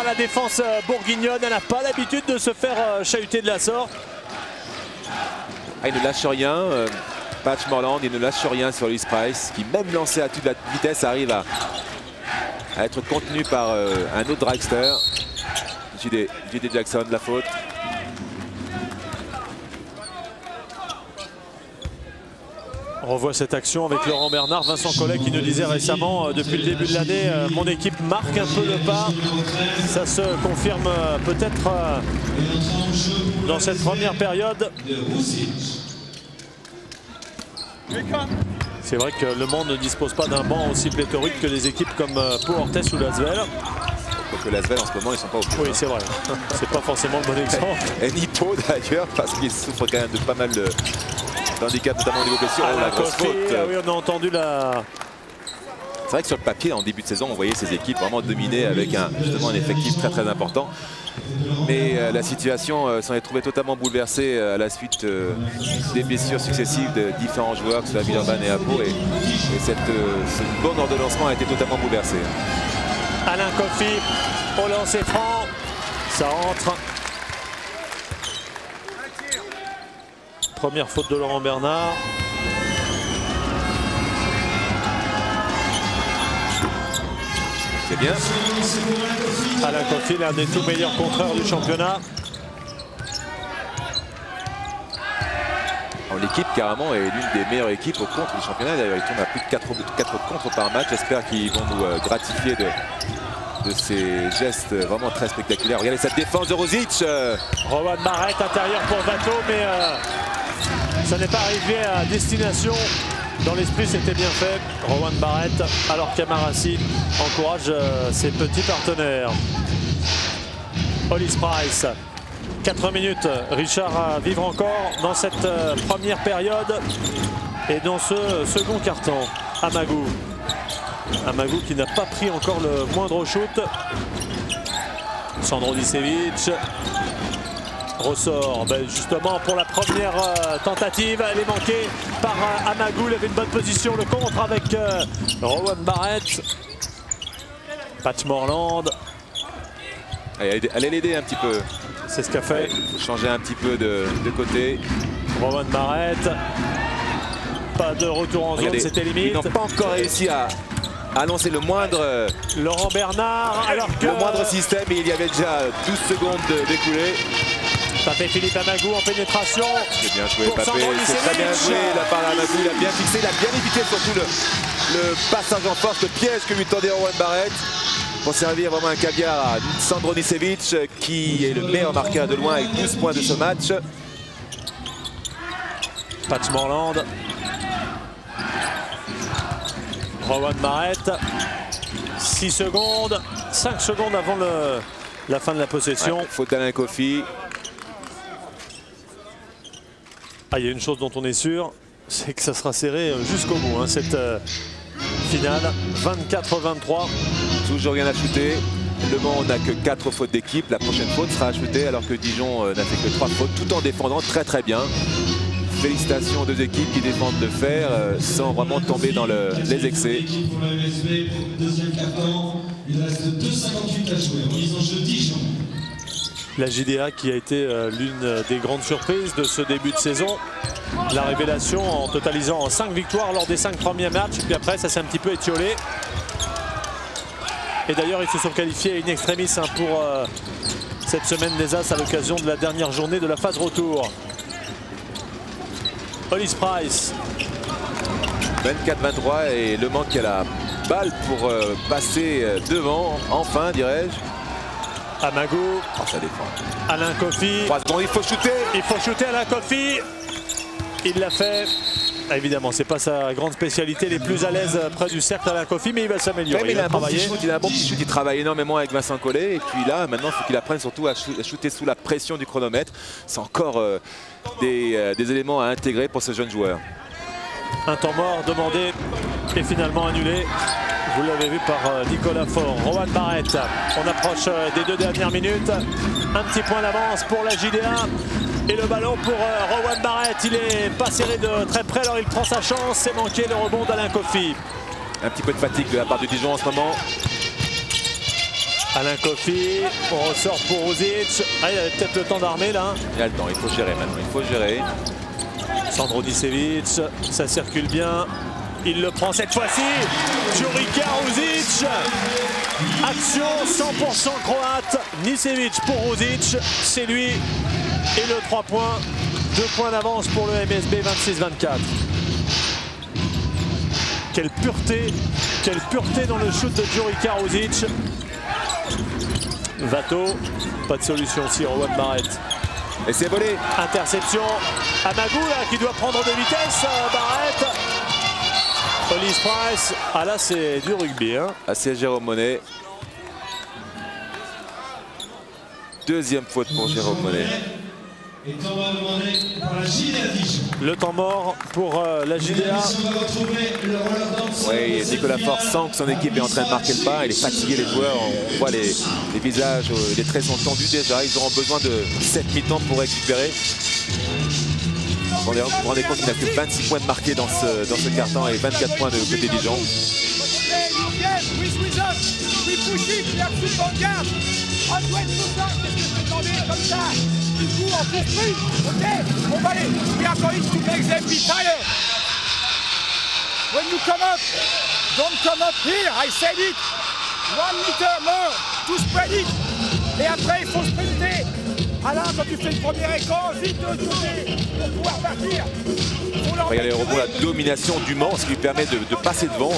La défense bourguignonne, elle n'a pas l'habitude de se faire chahuter de la sorte. Ah, il ne lâche rien, Patch Morland, il ne lâche rien sur Ulysse Price, qui même lancé à toute la vitesse arrive à être contenu par un autre dragster. JD Jackson, la faute. On revoit cette action avec Laurent Bernard, Vincent Collet qui nous disait récemment, depuis le début de l'année, mon équipe marque un peu le pas. Ça se confirme peut-être dans cette première période. C'est vrai que Le Mans ne dispose pas d'un banc aussi pléthorique que des équipes comme Pau Orthez ou Lasvel. Que Lasvel en ce moment ils sont pas au plus. Oui, c'est vrai. C'est pas forcément le bon exemple. Et ni Pau d'ailleurs, parce qu'il souffre quand même de pas mal de handicap, notamment au niveau blessure. La grosse faute. Ah oui, on a entendu la... C'est vrai que sur le papier, en début de saison, on voyait ces équipes vraiment dominer avec justement un effectif très important. Mais la situation s'en est trouvée totalement bouleversée à la suite des blessures successives de différents joueurs, que ce soit à Villeurbanne et à Pau. Et cette bonne ordre de lancement a été totalement bouleversée. Alain Coffy au lancer franc. Ça rentre. Première faute de Laurent Bernard. C'est bien. Alain Coffy, l'un des tout meilleurs contreurs du championnat. L'équipe carrément est l'une des meilleures équipes au contre du championnat. D'ailleurs, ils tournent à plus de 4 contres par match. J'espère qu'ils vont nous gratifier de ces gestes vraiment très spectaculaires. Regardez cette défense de Rosic. Rowan Barrett intérieur pour Vato, mais ça n'est pas arrivé à destination. Dans l'esprit, c'était bien fait. Rowan Barrett, alors qu'Amarassi encourage ses petits partenaires. Ulysse Price. 4 minutes, Richard à vivre encore dans cette première période et dans ce second carton. Amagou qui n'a pas pris encore le moindre shoot. Sandro Dicevic ressort justement pour la première tentative. Elle est manquée par Amagou. Il avait une bonne position, le contre avec Rowan Barrett. Patch Morland. Allez l'aider un petit peu. C'est ce qu'a fait. Il faut changer un petit peu de côté. Rowan Barrett. Pas de retour en zone, c'était limite. Ils n'ont pas encore réussi à lancer le moindre... Laurent Bernard, alors que... Le moindre système, et il y avait déjà 12 secondes d'écoulé. Papé Philippe Amagou en pénétration. C'est bien joué, Papé. C'est très bien joué la part d'Amagou. Il a bien fixé, il a bien évité surtout le passage en force, le piège que lui tendait Rowan Barrett. Pour servir vraiment un caviar à Sandro Nicevic, qui est le meilleur marqueur de loin avec 12 points de ce match. Patch Morland. Rowan Barrett. 6 secondes. 5 secondes avant la fin de la possession. Ouais, faute d'Alain Coffy. Ah, il y a une chose dont on est sûr, c'est que ça sera serré jusqu'au bout, hein, cette finale. 24-23. Toujours rien à shooter. Le Mans n'a que 4 fautes d'équipe. La prochaine faute sera à shooter alors que Dijon n'a fait que 3 fautes, tout en défendant très bien. Félicitations aux deux équipes qui défendent le fer sans vraiment tomber dans les excès. La JDA qui a été l'une des grandes surprises de ce début de saison. La révélation en totalisant 5 victoires lors des 5 premiers matchs. Puis après, ça s'est un petit peu étiolé. Et d'ailleurs, ils se sont qualifiés in extremis pour cette semaine des As à l'occasion de la dernière journée de la phase retour. Ulysse Price. 24-23 et Le Mans qui a la balle pour passer devant, enfin dirais-je. Amagou. Oh, ça défend. Alain Coffy. 3 secondes, il faut shooter. Il faut shooter Alain Coffy. Il l'a fait. Ah, évidemment, c'est pas sa grande spécialité, les plus à l'aise près du cercle Alain Coffy, mais il va s'améliorer. Il a un bon petit shoot, il a un bon petit shoot, il travaille énormément avec Vincent Collet. Et puis là, maintenant, il faut qu'il apprenne surtout à shooter sous la pression du chronomètre. C'est encore des éléments à intégrer pour ce jeune joueur. Un temps mort demandé et finalement annulé. Vous l'avez vu par Nicolas Faure. Rowan Barrett, on approche des 2 dernières minutes. Un petit point d'avance pour la JDA. Et le ballon pour Rowan Barrett. Il est pas serré de très près, alors il prend sa chance. C'est manqué le rebond d'Alain Coffy. Un petit peu de fatigue de la part de Dijon en ce moment. Alain Kofi, on ressort pour Rosic. Ah, il avait peut-être le temps d'armer là. Il a le temps, il faut gérer maintenant, il faut gérer. Sandro Nicevic, ça circule bien. Il le prend cette fois-ci. Jurica Rosic. Action 100% croate. Nicevic pour Rosic. C'est lui. Et le 3 points. 2 points d'avance pour le MSB, 26-24. Quelle pureté dans le shoot de Jurica Rosic. Vato, pas de solution aussi, Rowan Barrett. Et c'est volé. Interception. Amagou là, qui doit prendre de vitesse. Barrett. Hollis Price. Ah là, c'est du rugby. Hein. Ah, c'est Jérôme Monet. Deuxième faute pour Jérôme Monet. Le temps mort pour la JDA. Oui, Nicolas Faure sent que son équipe est en train de marquer le pas. Il est fatigué, les joueurs. On voit les visages, les traits sont tendus déjà. Ils auront besoin de 7 mi-temps pour récupérer. Vous vous rendez compte qu'il n'a que 26 points de marqués dans ce carton et 24 points de côté Dijon. Du coup, en poursuit, ok, on va aller. We are going to make them be tired. When you come up, don't come up here, I said it. 1 meter more to spread it. Et après, il faut sprinter. Alain, quand tu fais le premier écran, vite de l'autre côté pour pouvoir partir. Regardez le rebond, la domination du Mans, ce qui lui permet de passer devant.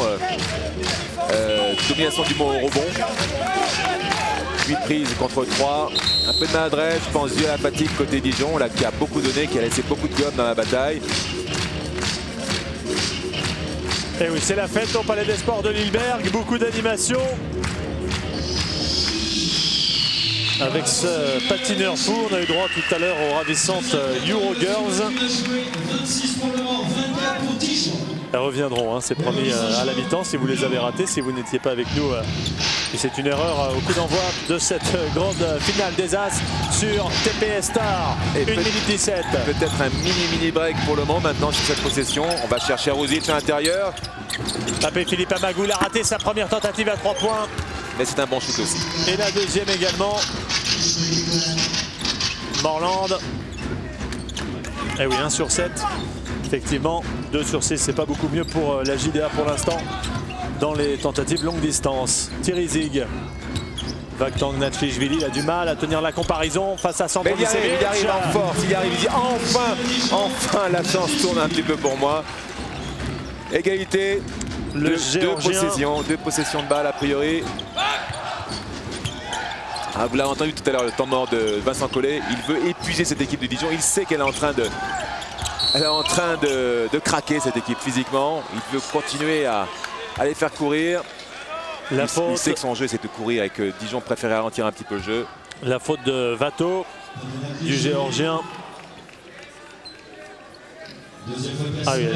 Domination du Mans au rebond. 8 prises contre 3. Un peu de maladresse, je pense, dû à la fatigue côté Dijon, là, qui a beaucoup donné, qui a laissé beaucoup de gomme dans la bataille. Et oui, c'est la fête au Palais des Sports de Lilleberg. Beaucoup d'animation. Avec ce patineur fou, on a eu droit tout à l'heure aux ravissantes Eurogirls. Elles reviendront, hein, c'est promis à la mi-temps si vous les avez ratées, si vous n'étiez pas avec nous. Et c'est une erreur au coup d'envoi de cette grande finale des As sur TPS Star. Et 1 minute 17. Peut-être un mini break pour le moment maintenant sur cette possession. On va chercher Rosic à l'intérieur. Tapé Philippe Amagou, il a raté sa première tentative à 3 points. Mais c'est un bon shoot aussi. Et la deuxième également. Morland. Et oui, 1 sur 7. Effectivement, 2 sur 6, c'est pas beaucoup mieux pour la JDA pour l'instant dans les tentatives longue distance. Thierry Zig. Vakhtang Natchishvili, il a du mal à tenir la comparaison face à Sandro Nicevic. Il arrive en force, il arrive, il dit enfin la chance tourne un petit peu pour moi. Égalité, deux possessions de balle a priori. Ah, vous l'avez entendu tout à l'heure, le temps mort de Vincent Collet. Il veut épuiser cette équipe de Dijon. Il sait qu'elle est en train de craquer, cette équipe, physiquement. Il veut continuer à les faire courir. Il sait que son jeu, c'est de courir et que Dijon préfère ralentir un petit peu le jeu. La faute de Vato, du Géorgien. Ah oui,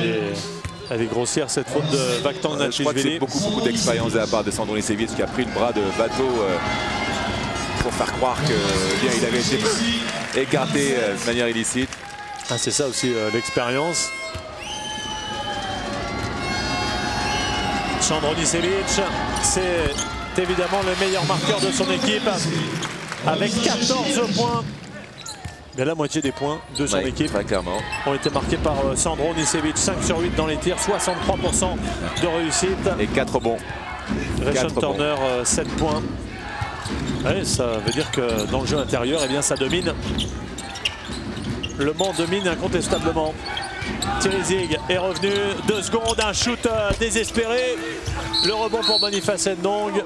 elle est grossière, cette faute de Vakhtang Natchishvili. Je crois que c'est beaucoup d'expérience de la part de Sandro Nicevic qui a pris le bras de Vato pour faire croire qu'il avait été écarté de manière illicite. Ah, c'est ça aussi l'expérience. Sandro Nicevic, c'est évidemment le meilleur marqueur de son équipe avec 14 points. Mais la moitié des points de son équipe ont été marqués par Sandro Nicevic. 5 sur 8 dans les tirs, 63% de réussite. Et 4 bons. Rayshon Turner, 7 points. Ouais, ça veut dire que dans le jeu intérieur, eh bien, ça domine. Le Mans domine incontestablement. Thierry Zig est revenu. 2 secondes, un shoot désespéré. Le rebond pour Boniface Ndong.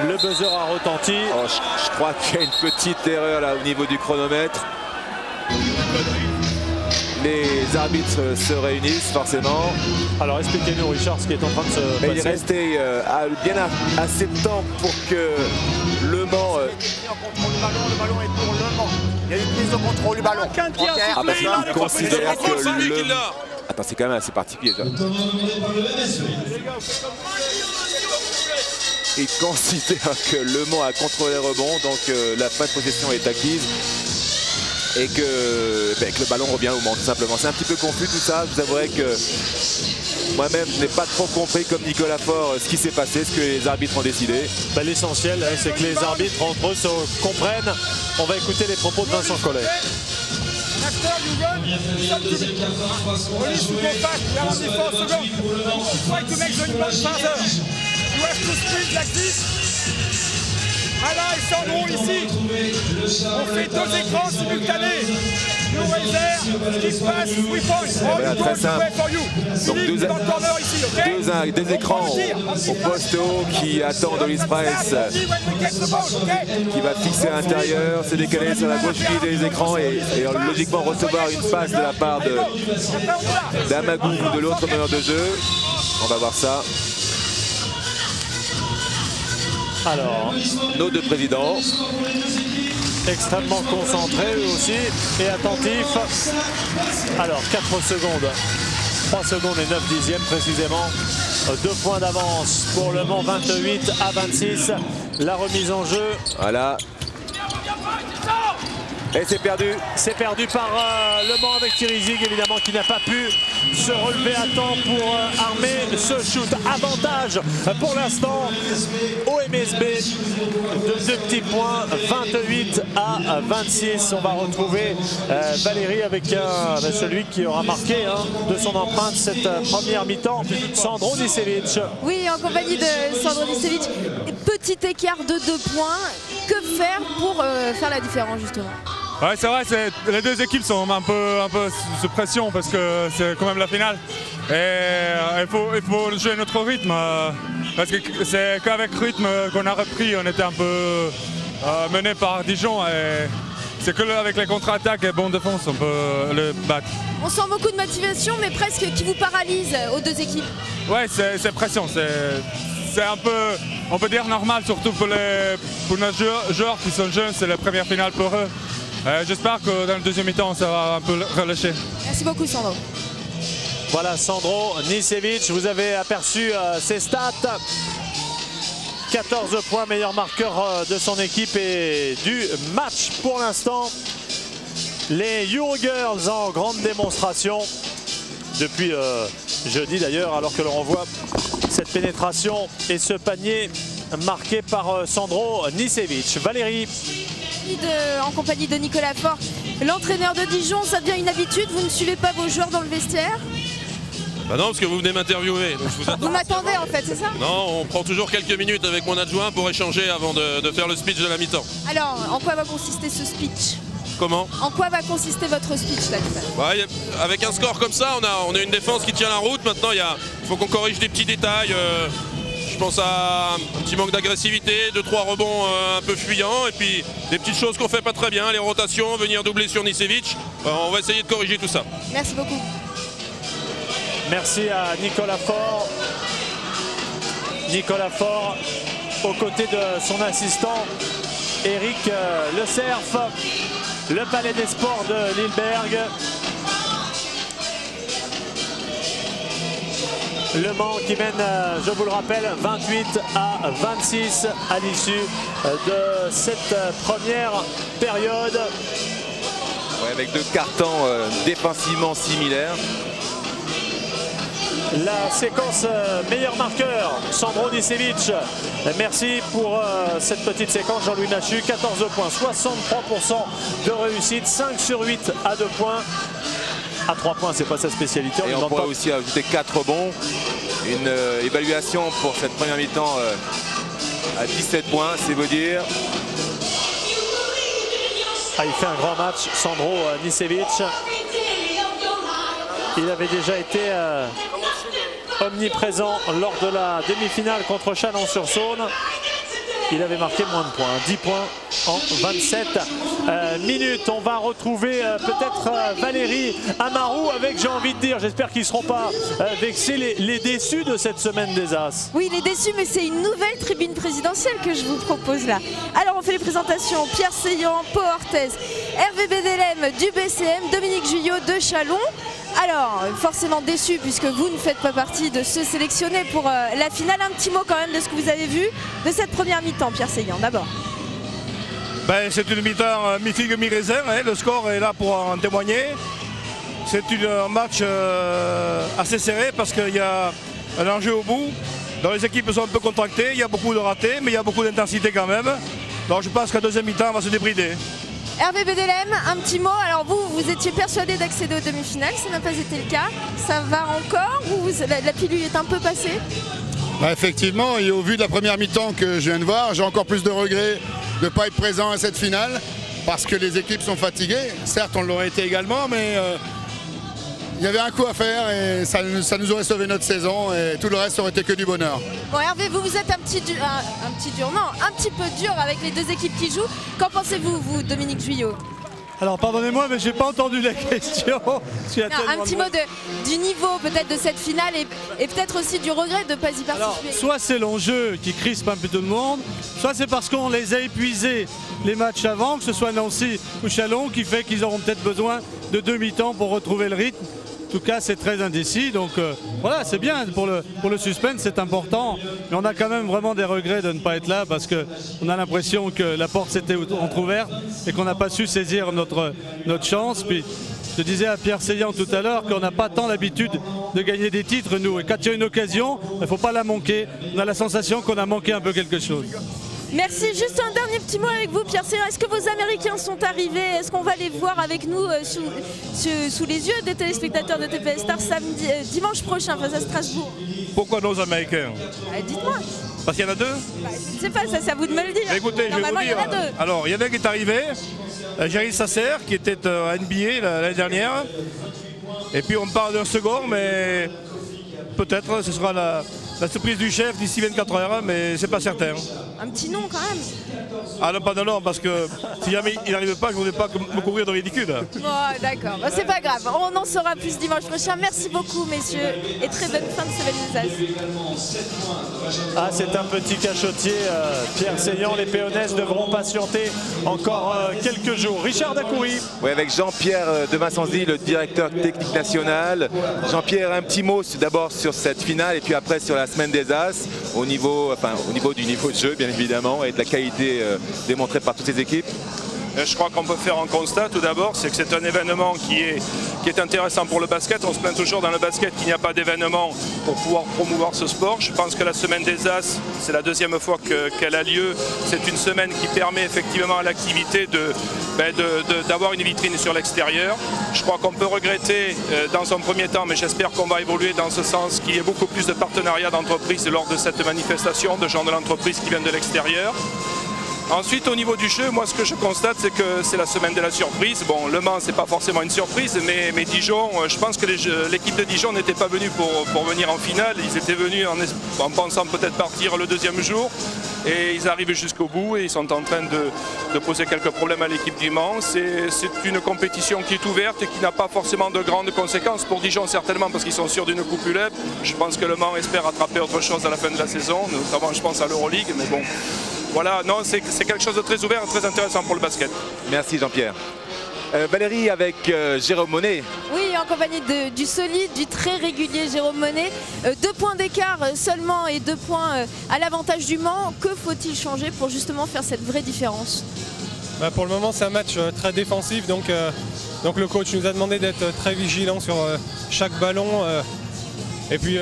Le buzzer a retenti. Oh, je crois qu'il y a une petite erreur là au niveau du chronomètre. Les arbitres se réunissent forcément. Alors expliquez-nous, Richard, ce qui est en train de se passer. Il est resté bien assez de temps pour que Le Mans... Le ballon est pour Le Mans. Il y a une prise de contrôle du ballon. Ah bah il considère que le... Attends, c'est quand même assez particulier. Il considère que Le Mans a contrôlé le rebond, donc la fin de possession est acquise. Et que le ballon revient au Mans tout simplement. C'est un petit peu confus tout ça. Je vous avouerai que moi-même, je n'ai pas trop compris, comme Nicolas Faure, ce qui s'est passé, ce que les arbitres ont décidé. Bah, l'essentiel, c'est que les arbitres entre eux se comprennent. On va écouter les propos de Vincent Collet. After you run, stop to me. Only to go fast, we are only 4 seconds. Try to make the rebound farther. You have to sprint like this. Alain et Sandro ici. On fait 2 écrans simultanés. You right there, skip pass, 3 points. All Voilà, très simple. for you. Donc Philippe, dans le corner ici, ok? deux écrans au poste haut qui attendent Hollis Price, qui va fixer à l'intérieur, se décaler sur la gauche des écrans et logiquement recevoir une passe de la part d'Amagou ou de l'autre meneur de jeu. On va voir ça. Alors, Nos deux présidents. extrêmement concentrés eux aussi et attentifs. Alors 4 secondes, 3 secondes et 9 dixièmes précisément. 2 points d'avance pour Le Mans, 28 à 26. La remise en jeu. Voilà. Et c'est perdu. C'est perdu par Le Mans avec Thierry Zig, évidemment, qui n'a pas pu se relever à temps pour armer ce shoot. Avantage pour l'instant au MSB de 2 petits points, 28 à 26. On va retrouver Valérie avec celui qui aura marqué de son empreinte cette première mi-temps, Sandro Nicevic. Oui, en compagnie de Sandro Nicevic. Petit écart de 2 points. Que faire pour faire la différence justement? Ouais, c'est vrai, les deux équipes sont un peu sous pression parce que c'est quand même la finale. Et il faut jouer notre rythme. Parce que c'est qu'avec rythme qu'on a repris. On était un peu mené par Dijon. Et c'est que avec les contre-attaques et bonne défense, on peut le battre. On sent beaucoup de motivation, mais presque qui vous paralyse aux deux équipes. Ouais, c'est pression. C'est un peu, on peut dire normal, surtout pour nos joueurs qui sont jeunes. C'est la première finale pour eux. J'espère que dans le deuxième mi-temps, ça va un peu relâcher. Merci beaucoup, Sandro. Voilà Sandro Nicevic, vous avez aperçu ses stats. 14 points, meilleur marqueur de son équipe et du match pour l'instant. Les Eurogirls en grande démonstration depuis jeudi d'ailleurs, alors que l'on revoit cette pénétration et ce panier marqué par Sandro Nicevic. Valérie. En compagnie de Nicolas Faure, l'entraîneur de Dijon, ça devient une habitude, vous ne suivez pas vos joueurs dans le vestiaire? Bah non, parce que vous venez m'interviewer. Vous m'attendez en fait, c'est ça? Non, on prend toujours quelques minutes avec mon adjoint pour échanger avant de faire le speech de la mi-temps. Alors, en quoi va consister ce speech? Comment? En quoi va consister votre speech là? Bah, avec un score comme ça, on a une défense qui tient la route. Maintenant, il faut qu'on corrige des petits détails. Je pense à un petit manque d'agressivité, 2-3 rebonds un peu fuyants et puis des petites choses qu'on fait pas très bien, les rotations, venir doubler sur Nicevic. On va essayer de corriger tout ça. Merci beaucoup. Merci à Nicolas Faure. Nicolas Faure aux côtés de son assistant Eric Le Cerf, le Palais des Sports de Lilleberg. Le Mans qui mène, je vous le rappelle, 28 à 26 à l'issue de cette première période. Ouais, avec 2 cartons défensivement similaires. La séquence meilleur marqueur, Sandro Nicevic. Merci pour cette petite séquence, Jean-Louis Nachu. 14 points, 63% de réussite, 5 sur 8 à 2 points. À 3 points, c'est pas sa spécialité. Et on pourrait aussi ajouter 4 rebonds. Une évaluation pour cette première mi-temps à 17 points, c'est vous dire. Ah, il fait un grand match, Sandro Nicevic. Il avait déjà été omniprésent lors de la demi-finale contre Chalon-sur-Saône. Il avait marqué moins de points, 10 points en 27 minutes. On va retrouver peut-être Valérie Amarou avec, j'ai envie de dire, j'espère qu'ils ne seront pas vexés, les déçus de cette semaine des As. Oui, les déçus, mais c'est une nouvelle tribune présidentielle que je vous propose là. Alors on fait les présentations, Pierre Seillant, Pau Orthez, Hervé Bédélem du BCM, Dominique Guyot de Chalon. Alors, forcément déçu puisque vous ne faites pas partie de ceux sélectionnés pour la finale. Un petit mot quand même de ce que vous avez vu de cette première mi-temps, Pierre Seillant, d'abord. Ben, c'est une mi-temps mi-figue, mi-raisin, hein. Le score est là pour en témoigner. c'est un match assez serré parce qu'il y a un enjeu au bout. Donc les équipes sont un peu contractées, il y a beaucoup de ratés, mais il y a beaucoup d'intensité quand même. Donc je pense qu'à deuxième mi-temps, on va se débrider. Hervé Bedelem, un petit mot. Alors vous étiez persuadé d'accéder aux demi-finales, ça n'a pas été le cas. Ça va encore ou la pilule est un peu passée? Bah effectivement, et au vu de la première mi-temps que je viens de voir, j'ai encore plus de regrets de ne pas être présent à cette finale parce que les équipes sont fatiguées. Certes, on l'aurait été également, mais il y avait un coup à faire et ça nous aurait sauvé notre saison et tout le reste aurait été que du bonheur. Bon Hervé, vous êtes un petit peu dur avec les deux équipes qui jouent. Qu'en pensez-vous, vous, Dominique Guyot? Alors pardonnez-moi, mais j'ai pas entendu la question. Un petit mot du niveau peut-être de cette finale et peut-être aussi du regret de ne pas y participer. Alors, soit c'est l'enjeu qui crispe un peu tout le monde, soit c'est parce qu'on les a épuisés les matchs avant, que ce soit Nancy ou Chalon, qui fait qu'ils auront peut-être besoin de 2 mi-temps pour retrouver le rythme. En tout cas, c'est très indécis, donc voilà, c'est bien pour le suspense, c'est important. Mais on a quand même vraiment des regrets de ne pas être là parce qu'on a l'impression que la porte s'était entrouverte et qu'on n'a pas su saisir notre chance. Puis, je disais à Pierre Seillant tout à l'heure qu'on n'a pas tant l'habitude de gagner des titres, nous. Et quand il y a une occasion, il ne faut pas la manquer. On a la sensation qu'on a manqué un peu quelque chose. Merci. Juste un dernier petit mot avec vous, Pierre Seillant. Est-ce que vos Américains sont arrivés? Est-ce qu'on va les voir avec nous sous les yeux des téléspectateurs de TPS Star dimanche prochain face à Strasbourg? Pourquoi nos Américains? Dites-moi. Parce qu'il y en a deux? Je ne sais pas, ça c'est à vous de me le dire. Mais écoutez, normalement, je vais vous dire. Il y en a deux. Alors, il y en a un qui est arrivé, Jerry Sasser, qui était à NBA l'année dernière. Et puis on parle d'un second, mais peut-être ce sera la surprise du chef d'ici 24 heures, mais c'est pas certain. Un petit nom quand même. Ah non, pas de nom, parce que si jamais il n'arrive pas, je ne voudrais pas me couvrir de ridicule. Oh, d'accord, bah, c'est pas grave. On en saura plus dimanche prochain. Merci beaucoup, messieurs, et très bonne fin de semaine des As. Ah, c'est un petit cachotier, Pierre Seillant. Les Péonnaises devront patienter encore quelques jours. Richard Dacoury. Oui, avec Jean-Pierre de Vincenzi, le directeur technique national. Jean-Pierre, un petit mot d'abord sur cette finale et puis après sur la semaine des As, au niveau du niveau de jeu, bien évidemment, et de la qualité démontrée par toutes ces équipes. Je crois qu'on peut faire un constat tout d'abord, c'est que c'est un événement qui est intéressant pour le basket. On se plaint toujours dans le basket qu'il n'y a pas d'événement pour pouvoir promouvoir ce sport. Je pense que la semaine des As, c'est la deuxième fois qu'elle a lieu. C'est une semaine qui permet effectivement à l'activité d'avoir une vitrine sur l'extérieur. Je crois qu'on peut regretter dans un premier temps, mais j'espère qu'on va évoluer dans ce sens, qu'il y ait beaucoup plus de partenariats d'entreprises lors de cette manifestation, de gens de l'entreprise qui viennent de l'extérieur. Ensuite, au niveau du jeu, moi ce que je constate, c'est que c'est la semaine de la surprise. Bon, Le Mans, c'est pas forcément une surprise, mais Dijon, je pense que l'équipe de Dijon n'était pas venue pour venir en finale. Ils étaient venus en pensant peut-être partir le deuxième jour. Et ils arrivent jusqu'au bout et ils sont en train de poser quelques problèmes à l'équipe du Mans. C'est une compétition qui est ouverte et qui n'a pas forcément de grandes conséquences. Pour Dijon, certainement, parce qu'ils sont sûrs d'une coupe ULEP. Je pense que Le Mans espère attraper autre chose à la fin de la saison, notamment je pense à l'Euroleague, mais bon. Voilà, non, c'est quelque chose de très ouvert et très intéressant pour le basket. Merci Jean-Pierre. Valérie avec Jérôme Monet. Oui, en compagnie du solide, du très régulier Jérôme Monet. 2 points d'écart seulement et 2 points à l'avantage du Mans. Que faut-il changer pour justement faire cette vraie différence? Pour le moment, c'est un match très défensif, donc le coach nous a demandé d'être très vigilant sur chaque ballon. Et puis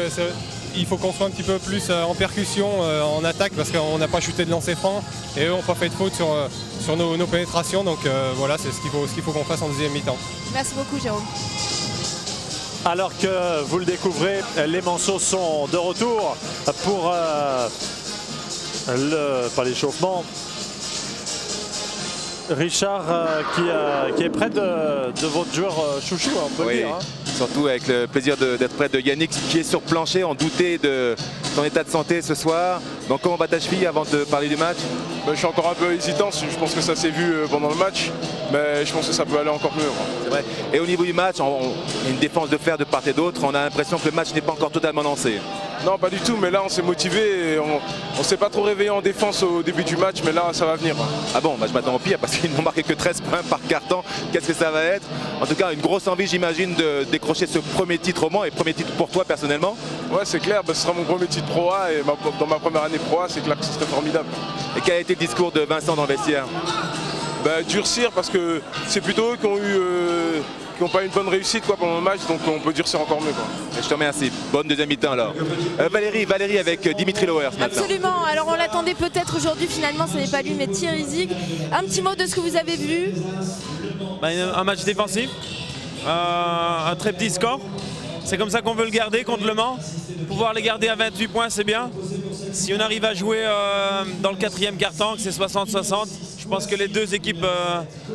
il faut qu'on soit un petit peu plus en percussion, en attaque, parce qu'on n'a pas chuté de lancer franc et eux n'ont pas fait de faute sur nos pénétrations. Donc voilà, c'est ce qu'il faut qu'on fasse en deuxième mi-temps. Merci beaucoup Jérôme. Alors que vous le découvrez, les Manceaux sont de retour pour pas l'échauffement. Richard qui est près de votre joueur chouchou, on peut le dire. Hein. Surtout avec le plaisir d'être près de Yannick qui est sur plancher. On doutait de ton état de santé ce soir. Donc comment va ta cheville avant de parler du match? Je suis encore un peu hésitant, je pense que ça s'est vu pendant le match, mais je pense que ça peut aller encore mieux. C'est vrai. Et au niveau du match, on a une défense de fer de part et d'autre. On a l'impression que le match n'est pas encore totalement lancé. Non, pas du tout, mais là on s'est motivé et on s'est pas trop réveillé en défense au début du match, mais là ça va venir. Ah bon, je m'attends au pire parce qu'ils n'ont marqué que 13 points par quart-temps. Qu'est-ce que ça va être? En tout cas, une grosse envie, j'imagine, de décrocher ce premier titre au Mans et premier titre pour toi personnellement. Ouais, c'est clair, ce sera mon premier titre Pro A et dans ma première année Pro A, c'est clair que ce serait formidable. Et quel a été le discours de Vincent dans le vestiaire? Durcir, parce que c'est plutôt eux qui ont eu n'ont pas une bonne réussite quoi, pendant le match, donc on peut dire que c'est encore mieux. Quoi. Je te remercie. Bonne deuxième mi-temps alors. Valérie avec Dimitri Lauwers maintenant. Absolument. Alors on l'attendait peut-être aujourd'hui, finalement ce n'est pas lui mais Thierry Zieg. Un petit mot de ce que vous avez vu. Un match défensif, un très petit score. C'est comme ça qu'on veut le garder contre Le Mans. Pouvoir les garder à 28 points, c'est bien. Si on arrive à jouer dans le quatrième quart-temps, que c'est 60-60, je pense que les deux équipes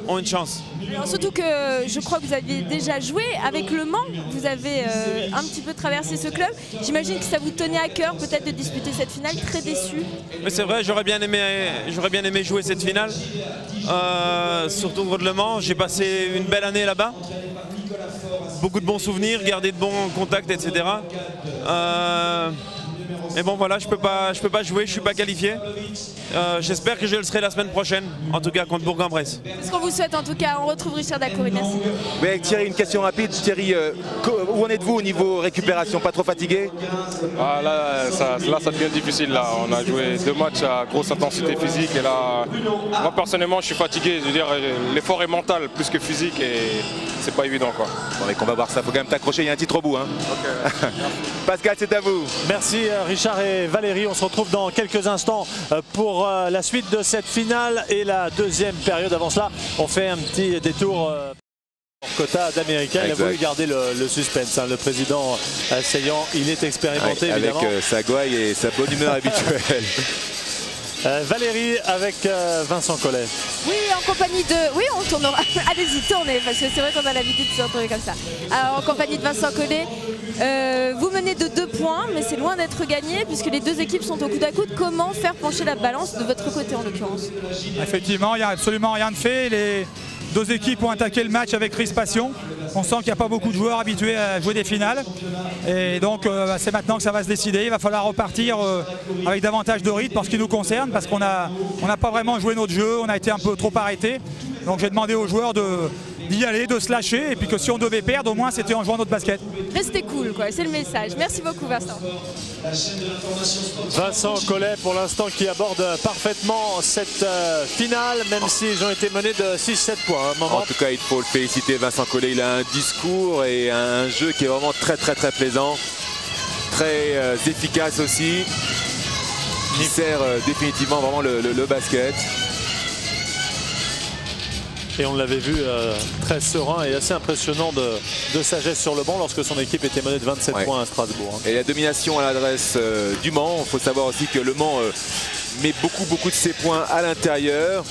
ont une chance. Alors, surtout que je crois que vous aviez déjà joué avec Le Mans. Vous avez un petit peu traversé ce club. J'imagine que ça vous tenait à cœur peut-être de disputer cette finale. Très déçu. Mais c'est vrai, j'aurais bien aimé jouer cette finale. Surtout contre Le Mans. J'ai passé une belle année là-bas. Beaucoup de bons souvenirs, garder de bons contacts, etc. Mais bon voilà, je peux pas jouer, je suis pas qualifié. J'espère que je le serai la semaine prochaine, en tout cas contre Bourg-en-Bresse. C'est ce qu'on vous souhaite en tout cas. On retrouve Richard Dacoury, merci. Oui, avec Thierry, une question rapide. Thierry, où en êtes-vous au niveau récupération? Pas trop fatigué? Là, ça devient difficile. Là. On a joué 2 matchs à grosse intensité physique et là, moi personnellement, je suis fatigué. Je veux dire, l'effort est mental plus que physique et c'est pas évident quoi. Bon, mec, on va voir ça. Faut quand même t'accrocher. Il y a un titre au bout. Hein. Okay. Pascal, c'est à vous. Merci Richard et Valérie. On se retrouve dans quelques instants pour la suite de cette finale et la deuxième période. Avant cela, on fait un petit détour quota d'Américain. Il a voulu garder le suspense. Hein. Le président Saillant, il est expérimenté évidemment. Avec sa gouaille et sa bonne humeur habituelle. Valérie avec Vincent Collet. Oui, en compagnie de... Oui, on tournera. Allez-y, tournez, parce que c'est vrai qu'on a l'habitude de se retrouver comme ça. Alors, en compagnie de Vincent Collet, vous menez de 2 points, mais c'est loin d'être gagné, puisque les deux équipes sont au coude à coude. Comment faire pencher la balance de votre côté, en l'occurrence? Effectivement, il n'y a absolument rien de fait. Les deux équipes ont attaqué le match avec crispation. On sent qu'il n'y a pas beaucoup de joueurs habitués à jouer des finales. Et donc c'est maintenant que ça va se décider. Il va falloir repartir avec davantage de rythme en ce qui nous concerne, parce qu'on n'a pas vraiment joué notre jeu, on a été un peu trop arrêté. Donc j'ai demandé aux joueurs d'y aller, de se lâcher, et puis que si on devait perdre, au moins c'était en jouant notre basket. Restez cool, quoi, c'est le message. Merci beaucoup Vincent. Vincent Collet pour l'instant qui aborde parfaitement cette finale, même s'ils ont été menés de 6-7 points. En tout cas, il faut le féliciter, Vincent Collet. Il a un discours et un jeu qui est vraiment très plaisant, très efficace aussi, qui sert définitivement vraiment le basket. Et on l'avait vu très serein et assez impressionnant de sagesse sur le banc lorsque son équipe était menée de 27 points à Strasbourg. Et la domination à l'adresse du Mans. Il faut savoir aussi que le Mans met beaucoup de ses points à l'intérieur.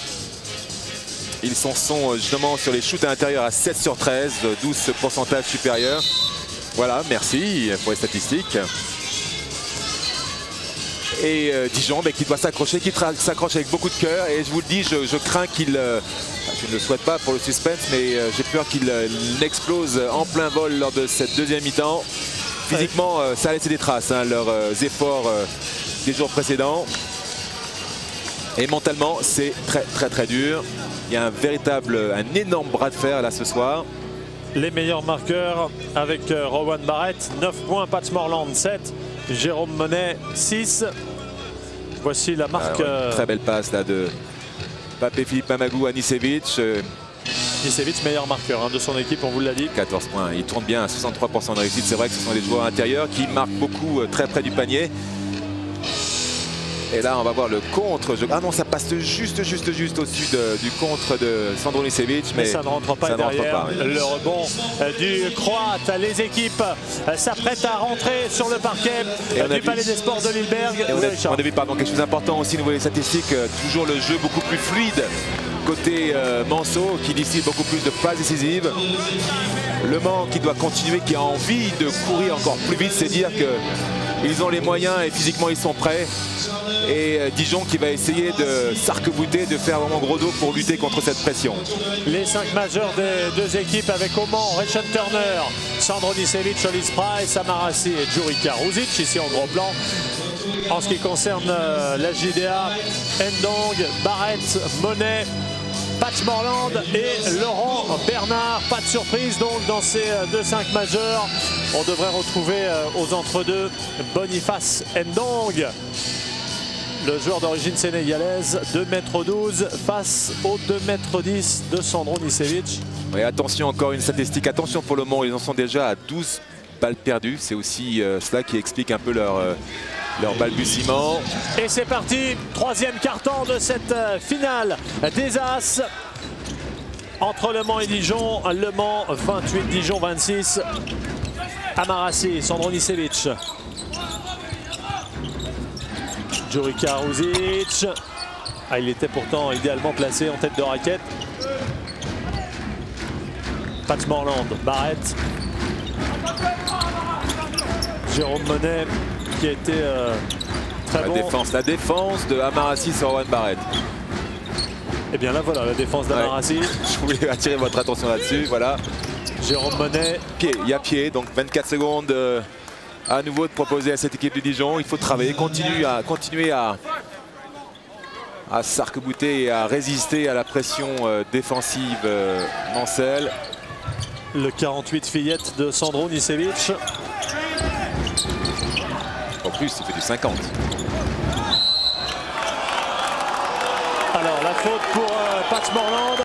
Ils sont justement sur les shoots à l'intérieur à 7 sur 13, 12 pourcentage supérieur. Voilà, merci pour les statistiques. Et Dijon qui doit s'accrocher, qui s'accroche avec beaucoup de cœur. Et je vous le dis, je crains qu'il... je ne le souhaite pas pour le suspense, mais j'ai peur qu'il n'explose en plein vol lors de cette deuxième mi-temps. Physiquement, ça a laissé des traces, hein, leurs efforts des jours précédents. Et mentalement, c'est très dur. Il y a un énorme bras de fer là ce soir. Les meilleurs marqueurs avec Rowan Barrett, 9 points, Pat Morland 7, Jérôme Monet 6. Voici la marque. Très belle passe là de Philippe Mamagou à Nicevic. Nicevic, meilleur marqueur de son équipe, on vous l'a dit. 14 points, il tourne bien à 63% de réussite. C'est vrai que ce sont les joueurs intérieurs qui marquent beaucoup très près du panier. Et là, on va voir le contre. Ah non, ça passe juste au-dessus du contre de Sandro Nicevic. Mais ça ne rentre pas derrière. Le rebond du Croate. Les équipes s'apprêtent à rentrer sur le parquet du Palais des Sports de Lilleberg. On a vu quelque chose d'important aussi au niveau des statistiques. Toujours le jeu beaucoup plus fluide côté Manceau, qui décide beaucoup plus de passes décisives. Le Mans qui doit continuer, qui a envie de courir encore plus vite, c'est dire qu'ils ont les moyens et physiquement ils sont prêts. Et Dijon qui va essayer de s'arc-bouter, de faire vraiment gros dos pour lutter contre cette pression. Les 5 majeurs des deux équipes avec au Mans, Reshon Turner, Sandro Nicevic, Olis Price, Amarassi et Djurika Ruzic, ici en gros plan. En ce qui concerne la JDA, Ndong, Barrett, Monet, Pat Morland et Laurent Bernard. Pas de surprise donc dans ces 2-5 majeurs. On devrait retrouver aux entre-deux Boniface Ndong. le joueur d'origine sénégalaise, 2,12 m face aux 2,10 m de Sandro Nicevic. Oui, attention, encore une statistique. Attention pour le moment, ils en sont déjà à 12 balles perdues. C'est aussi cela qui explique un peu leur balbutiement. Et c'est parti, troisième quart-temps de cette finale des As. Entre Le Mans et Dijon, Le Mans 28, Dijon 26. Amarassi, Sandro Nicevic. Djurika Ruzic. Ah, il était pourtant idéalement placé en tête de raquette. Pat Morland, Barrett. Jérôme Monet qui a été très bon. La défense de Amarassi sur Rowan Barrett. Et bien là voilà la défense d'Amarassi. Ouais. Je voulais attirer votre attention là-dessus. Voilà. Jérôme Monet. Pied, il y a pied, donc 24 secondes à nouveau de proposer à cette équipe de Dijon. Il faut travailler, continuer à s'arc-bouter et à résister à la pression défensive mancelle. Le 48 fillette de Sandro Nicevic. En plus, il fait du 50. Alors la faute pour Pat Morland.